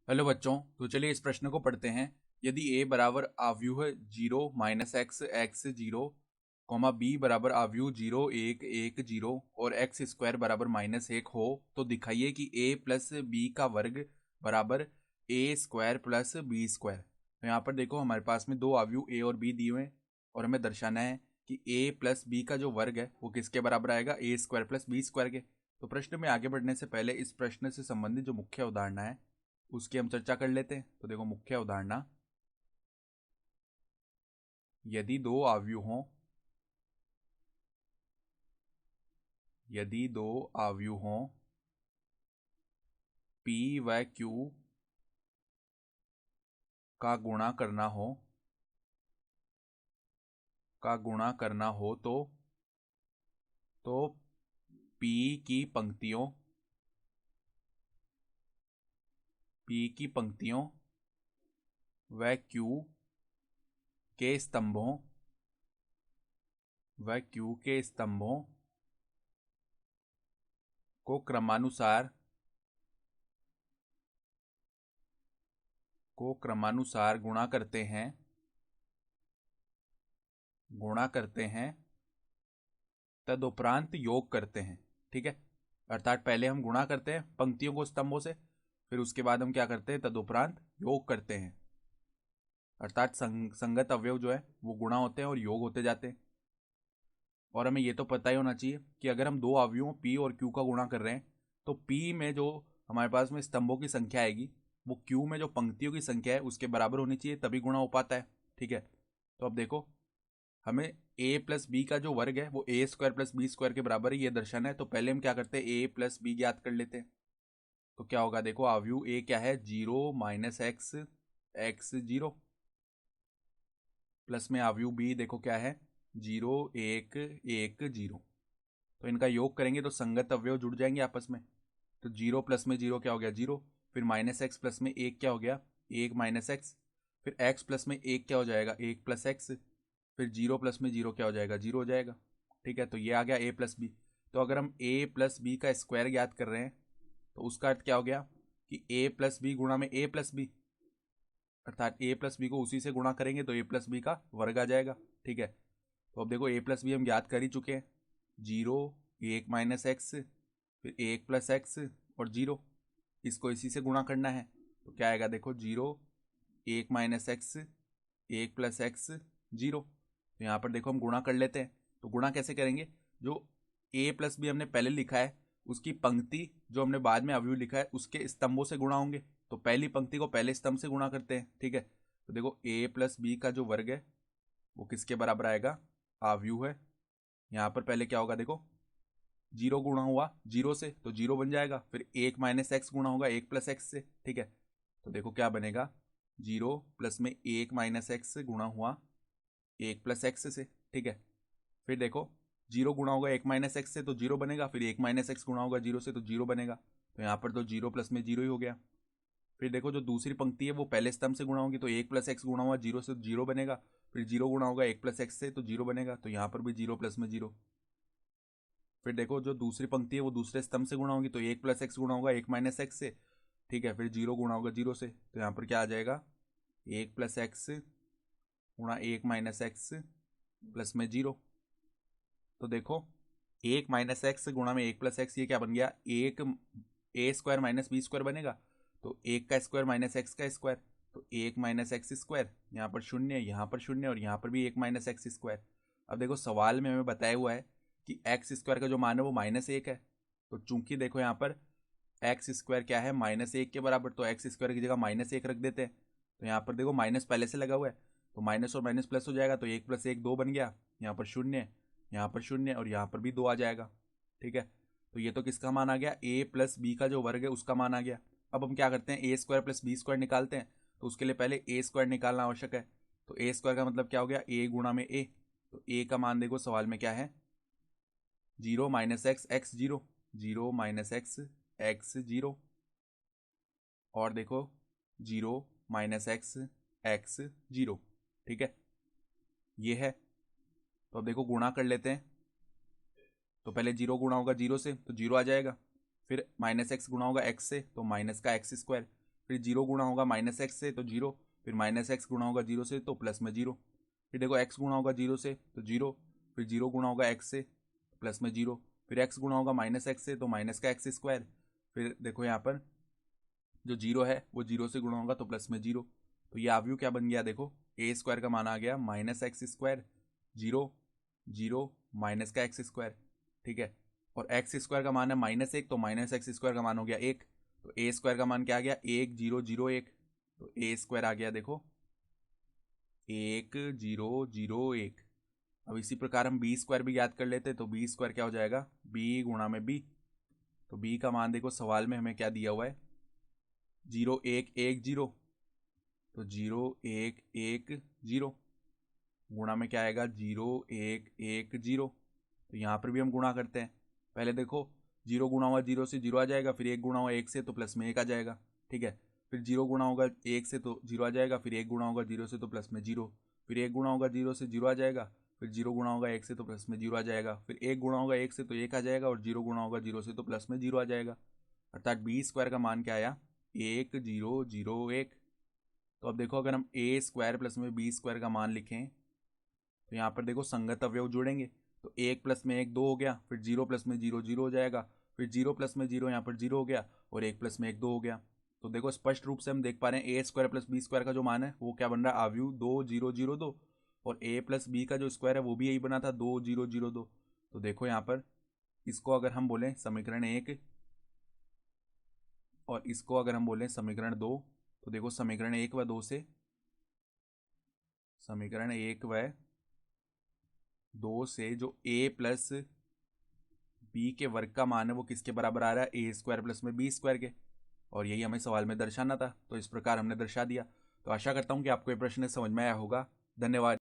Hello बच्चों, तो चलिए इस प्रश्न को पढ़ते हैं। यदि a बराबर आव्यूह 0 minus x x 0, comma b बराबर आव्यूह 0 1 1 0 और एक्स स्क्वायर बराबर -1 हो, तो दिखाइए कि a प्लस बी का वर्ग बराबर a square plus b square. तो यहाँ पर देखो हमारे पास में दो आव्यूह a और b दिए हुए हैं और हमें दर्शाना है कि a प्लस बी का जो वर्ग है वो किसके बराबर आएगा, a square plus b square के। तो प्रश्न में आगे बढ़ने से पहले इस प्रश्न से संबंधित जो मुख्य अवधारणा है उसकी हम चर्चा कर लेते हैं। तो देखो मुख्य अवधारणा, यदि दो आव्यूहों यदि दो आव्यूहों P व Q का गुणा करना हो तो P की पंक्तियों व Q के स्तंभों को क्रमानुसार गुणा करते हैं तदुपरांत योग करते हैं। ठीक है, अर्थात पहले हम गुणा करते हैं पंक्तियों को स्तंभों से, फिर उसके बाद हम क्या करते हैं, तदुपरांत योग करते हैं। अर्थात संगत अवयव जो है वो गुणा होते हैं और योग होते जाते हैं। और हमें ये तो पता ही होना चाहिए कि अगर हम दो अवयवों P और Q का गुणा कर रहे हैं तो P में जो हमारे पास में स्तंभों की संख्या आएगी वो Q में जो पंक्तियों की संख्या है उसके बराबर होनी चाहिए, तभी गुणा हो पाता है। ठीक है, तो अब देखो हमें a प्लस बी का जो वर्ग है वो a square plus b square के बराबर है, ये दर्शाना है। तो पहले हम क्या करते हैं, a प्लस बी ज्ञात कर लेते हैं। तो क्या होगा, देखो आव्यूह a क्या है, 0 माइनस एक्स एक्स 0, प्लस में आव्यूह b देखो क्या है, 0 1 1 0। तो इनका योग करेंगे तो संगत अवयव जुड़ जाएंगे आपस में। तो 0 प्लस में 0 क्या हो गया, 0। फिर माइनस एक्स प्लस में 1 क्या हो गया, 1 माइनस एक्स। फिर एक्स प्लस में 1 क्या हो जाएगा, 1 प्लस एक्स। फिर 0 प्लस में 0 क्या हो जाएगा, 0 हो जाएगा। ठीक है, तो ये आ गया a प्लस बी। तो अगर हम a प्लस बी का स्क्वायर ज्ञात कर रहे हैं तो उसका अर्थ क्या हो गया कि a प्लस बी गुणा में a प्लस बी, अर्थात a प्लस बी को उसी से गुणा करेंगे तो a प्लस बी का वर्ग आ जाएगा। ठीक है, तो अब देखो a प्लस बी हम ज्ञात कर ही चुके हैं, 0 1 माइनस एक्स फिर 1 प्लस एक्स और 0, इसको इसी से गुणा करना है। तो क्या आएगा, देखो 0 1 माइनस एक्स 1 प्लस एक्स 0। तो यहाँ पर देखो हम गुणा कर लेते हैं। तो गुणा कैसे करेंगे, जो a प्लस बी हमने पहले लिखा है उसकी पंक्ति जो हमने बाद में अवयव लिखा है उसके स्तंभों से गुणा होंगे। तो पहली पंक्ति को पहले स्तंभ से गुणा करते हैं। ठीक है, तो देखो a प्लस बी का जो वर्ग है वो किसके बराबर आएगा, आव्यूह है। यहाँ पर पहले क्या होगा, देखो 0 गुणा हुआ 0 से तो 0 बन जाएगा। फिर 1 माइनस एक्स गुणा होगा 1 प्लस एक्स से। ठीक है, तो देखो क्या बनेगा, 0 प्लस में 1 माइनस एक्स गुणा हुआ 1 प्लस एक्स से। ठीक है, फिर देखो 0 गुणा होगा 1 माइनस एक्स से तो 0 बनेगा, फिर 1 माइनस एक्स गुणा होगा 0 से तो 0 बनेगा। तो यहाँ पर तो 0 प्लस में 0 ही हो गया। फिर देखो जो दूसरी पंक्ति है वो पहले स्तंभ से गुणा होगी तो 1 प्लस एक्स गुणा हुआ 0 से तो 0 बनेगा। फिर 0 गुणा होगा 1 प्लस एक्स से तो 0 बनेगा। तो यहाँ पर भी 0 प्लस में 0। फिर देखो जो दूसरी पंक्ति है वो दूसरे स्तंभ से गुणा होगी तो 1 प्लस एक्स गुणा होगा 1 माइनस एक्स से। ठीक है, फिर 0 गुणा होगा 0 से तो यहाँ पर क्या आ जाएगा, 1 प्लस एक्स गुणा 1 माइनस एक्स प्लस में 0। तो देखो 1 माइनस एक्स गुणा में 1 प्लस एक्स, ये क्या बन गया, एक ए स्क्वायर माइनस बी स्क्वायर बनेगा। तो 1 का स्क्वायर माइनस एक्स का स्क्वायर, तो 1 माइनस एक्स स्क्वायर, यहाँ पर शून्य यहाँ पर शून्य और यहाँ पर भी 1 माइनस एक्स स्क्वायर। अब देखो सवाल में हमें बताया हुआ है कि एक्स स्क्वायर का जो मान है वो -1 है। तो चूंकि देखो यहाँ पर एक्स स्क्वायर क्या है, -1 के बराबर, तो एक्स स्क्वायर की जगह -1 रख देते हैं। तो यहाँ पर देखो माइनस पहले से लगा हुआ है तो माइनस और माइनस प्लस हो जाएगा, तो 1 प्लस 1 2 बन गया। यहाँ पर शून्य यहाँ पर शून्य और यहाँ पर भी 2 आ जाएगा। ठीक है, तो ये तो किसका मान आ गया, a प्लस बी का जो वर्ग है उसका मान आ गया। अब हम क्या करते हैं, a square plus b square निकालते हैं। तो उसके लिए पहले a स्क्वायर निकालना आवश्यक है। तो a स्क्वायर का मतलब क्या हो गया, a गुणा में a। तो a का मान देखो सवाल में क्या है, 0 minus x x 0, 0 minus x x 0, और देखो 0 माइनस एक्स एक्स 0। ठीक है, ये है। तो अब देखो गुणा कर लेते हैं। तो पहले 0 गुणा होगा 0 से तो 0 आ जाएगा। फिर माइनस एक्स गुणा होगा एक्स से तो माइनस का एक्स स्क्वायर। फिर 0 गुणा होगा माइनस एक्स से तो 0, फिर माइनस एक्स गुणा होगा 0 से तो प्लस में 0, फिर देखो x गुणा होगा 0 से तो 0, फिर 0 गुणा होगा x से प्लस में 0, फिर x गुणा होगा माइनस एक्स से तो माइनस का एक्स स्क्वायर, फिर देखो यहाँ पर जो 0 है वो 0 से गुणा होगा तो प्लस में 0। तो ये आव्यूह क्या बन गया, देखो ए स्क्वायर का मान आ गया माइनस एक्स स्क्वायर 0 0 माइनस का एक्स स्क्वायर, ठीक है। और एक्स स्क्वायर का मान है माइनस 1 तो माइनस एक्स स्क्वायर का मान हो गया 1, तो ए स्क्वायर का मान क्या आ गया 1 0 0 1, तो ए स्क्वायर आ गया देखो 1 0 0 1। अब इसी प्रकार हम बी स्क्वायर भी याद कर लेते, तो बी स्क्वायर क्या हो जाएगा बी गुणा में बी, तो बी का मान देखो सवाल में हमें क्या दिया हुआ है 0 1 1 0, तो 0 1 1 0 गुणा में क्या आएगा 0 1 1 0। तो यहाँ पर भी हम गुणा करते हैं, पहले देखो 0 गुणा हुआ 0 से 0 आ जाएगा, फिर 1 गुणा हुआ 1 से तो प्लस में 1 आ जाएगा, ठीक है। फिर 0 गुणा होगा 1 से तो 0 आ जाएगा, फिर 1 गुणा होगा 0 से तो प्लस में 0, फिर 1 गुणा होगा 0 से 0 आ जाएगा, फिर 0 गुणा होगा 1 से तो प्लस में 0 आ जाएगा, फिर 1 गुणा होगा 1 से तो 1 आ जाएगा, और 0 गुणा होगा 0 से तो प्लस में 0 आ जाएगा। अर्थात बी स्क्वायर का मान क्या आया 1 0 0 1। तो अब देखो अगर हम ए स्क्वायर प्लस में बी स्क्वायर का मान लिखें तो यहाँ पर देखो संगत अवयव जोड़ेंगे, तो 1 प्लस में 1 2 हो गया, फिर 0 प्लस में 0 0 हो जाएगा, फिर 0 प्लस में 0 यहाँ पर 0 हो गया, और 1 प्लस में 1 2 हो गया। तो देखो स्पष्ट रूप से हम देख पा रहे हैं ए स्क्वायर प्लस बी स्क्वायर का जो मान है वो क्या बन रहा है आव्यूह 2 0 0 2, और ए प्लस बी का जो स्क्वायर है वो भी यही बना था 2 0 0 2। तो देखो यहाँ पर इसको अगर हम बोलें समीकरण 1 और इसको अगर हम बोलें समीकरण 2, तो देखो समीकरण 1 व 2 से समीकरण 1 व 2 से जो a प्लस बी के वर्ग का मान है वो किसके बराबर आ रहा है ए स्क्वायर प्लस में बी स्क्वायर के, और यही हमें सवाल में दर्शाना था, तो इस प्रकार हमने दर्शा दिया। तो आशा करता हूँ कि आपको ये प्रश्न समझ में आया होगा। धन्यवाद।